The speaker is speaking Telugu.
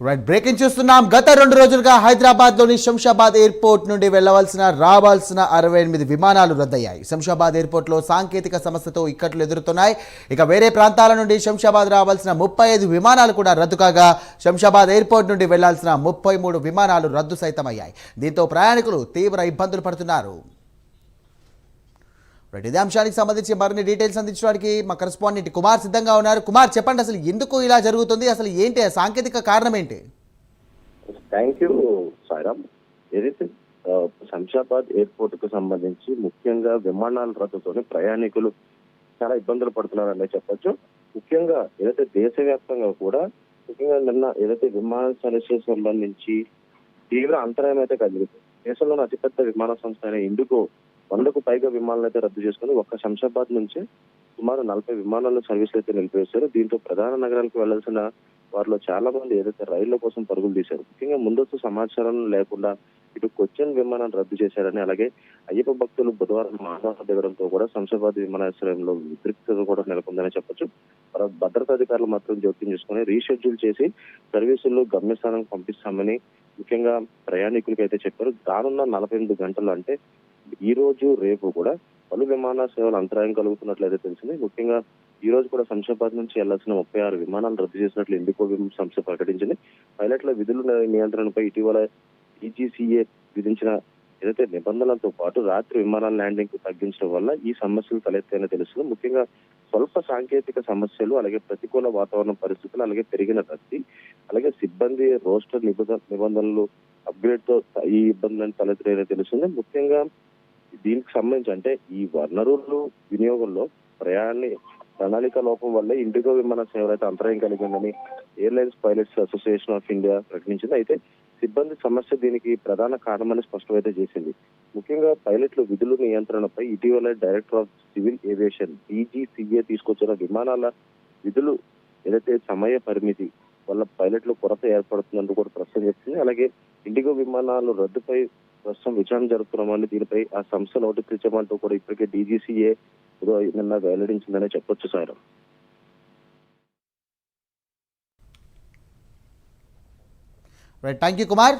రైట్ బ్రేకింగ్ చూస్తున్నాం. గత 2 రోజులుగా హైదరాబాద్లోని శంషాబాద్ ఎయిర్పోర్ట్ నుండి రావాల్సిన 68 విమానాలు రద్దయ్యాయి. శంషాబాద్ ఎయిర్పోర్ట్లో సాంకేతిక సమస్యతో ఇక్కట్లు ఎదురుతున్నాయి. ఇక వేరే ప్రాంతాల నుండి శంషాబాద్ రావాల్సిన 35 విమానాలు కూడా రద్దు కాగా శంషాబాద్ ఎయిర్పోర్ట్ నుండి వెళ్లాల్సిన 33 విమానాలు రద్దు సైతమయ్యాయి. దీంతో ప్రయాణికులు తీవ్ర ఇబ్బందులు పడుతున్నారు. ఇదే అంశానికి సంబంధించి మరిన్ని డీటెయిల్స్ అందించడానికి మా కరెస్పాండెంట్ కుమార్ సిద్ధంగా ఉన్నారు. కుమార్, చెప్పండి, అసలు ఎందుకు ఇలా జరుగుతుంది, అసలు ఏంటి సాంకేతిక కారణం ఏంటి? Thank you Sairam. ఏదైతే శంషాబాద్ ఎయిర్పోర్ట్ కు సంబంధించి ముఖ్యంగా విమానాల రద్దుతోని ప్రయాణికులు చాలా ఇబ్బందులు పడుతున్నారనే చెప్పొచ్చు. ముఖ్యంగా ఏదైతే దేశవ్యాప్తంగా కూడా ముఖ్యంగా నిన్న ఏదైతే విమాన సర్వీసెస్ సంబంధించి తీవ్ర అంతరాయం అయితే కలిగింది. దేశంలోని అతిపెద్ద విమాన సంస్థ అయిన ఇండిగో 100కు పైగా విమానాలు అయితే రద్దు చేసుకుని ఒక్క శంషాబాద్ నుంచి సుమారు 40 విమానాల సర్వీసులు అయితే నిలిపివేశారు. దీంతో ప్రధాన నగరాలకు వెళ్లాల్సిన వారిలో చాలా మంది ఏదైతే రైళ్ల కోసం పరుగులు తీశారు. ముఖ్యంగా ముందస్తు సమాచారం లేకుండా ఇటు కొచ్చిన్ విమానాన్ని రద్దు చేశారని, అలాగే అయ్యప్ప భక్తులు బుధవారం మానవ దిగడంతో కూడా శంషాబాద్ విమానాశ్రయంలో ఉద్రిక్తత కూడా నెలకొందని చెప్పొచ్చు. భద్రతా అధికారులు మాత్రం జోక్యం చేసుకుని రీషెడ్యూల్ చేసి సర్వీసులు గమ్యస్థానం పంపిస్తామని ముఖ్యంగా ప్రయాణికులకి అయితే చెప్పారు. రానున్న 48 గంటలు అంటే ఈ రోజు రేపు కూడా పలు విమాన సేవలు అంతరాయం కలుగుతున్నట్లయితే తెలిసింది. ముఖ్యంగా ఈ రోజు కూడా శంషాబాద్ నుంచి వెళ్లాల్సిన 36 విమానాలు రద్దు చేసినట్లు ఇండిగో సంస్థ ప్రకటించింది. పైలట్ల విధుల నియంత్రణపై ఇటీవల ఈజీసీఏ విధించిన ఏదైతే నిబంధనలతో పాటు రాత్రి విమానాల ల్యాండింగ్ కు తగ్గించడం వల్ల ఈ సమస్యలు తలెత్తాయని తెలుస్తుంది. ముఖ్యంగా స్వల్ప సాంకేతిక సమస్యలు, అలాగే ప్రతికూల వాతావరణ పరిస్థితులు, అలాగే పెరిగిన రద్దీ, అలాగే సిబ్బంది రోస్టర్ నిబంధనలు అప్గ్రేడ్ తో ఈ ఇబ్బందులను తలెత్తాయని తెలుస్తుంది. ముఖ్యంగా దీనికి సంబంధించి అంటే ఈ వనరులు వినియోగంలో ప్రణాళిక లోపం వల్ల ఇండిగో విమాన సేవలు అయితే అంతరాయం కలిగిందని airlines pilots association of India ప్రకటించింది. అయితే సిబ్బంది సమస్య దీనికి ప్రధాన కారణమని స్పష్టమైతే చేసింది. ముఖ్యంగా పైలట్ల విధుల నియంత్రణపై ఇటీవల director of civil aviation DGCA తీసుకొచ్చిన విమానాల విధులు ఏదైతే సమయ పరిమితి వల్ల పైలట్లు కొరత ఏర్పడుతుందంటూ కూడా ప్రశ్న చేస్తుంది. అలాగే ఇండిగో విమానాలు రద్దుపై ప్రస్తుతం విచారణ జరుపుతున్నామని, దీనిపై ఆ సంస్థ నోటీసులు ఇచ్చామంటూ కూడా ఇప్పటికే DGCA నిన్న వెల్లడించిందనే చెప్పొచ్చు sir. Right, thank you Kumar.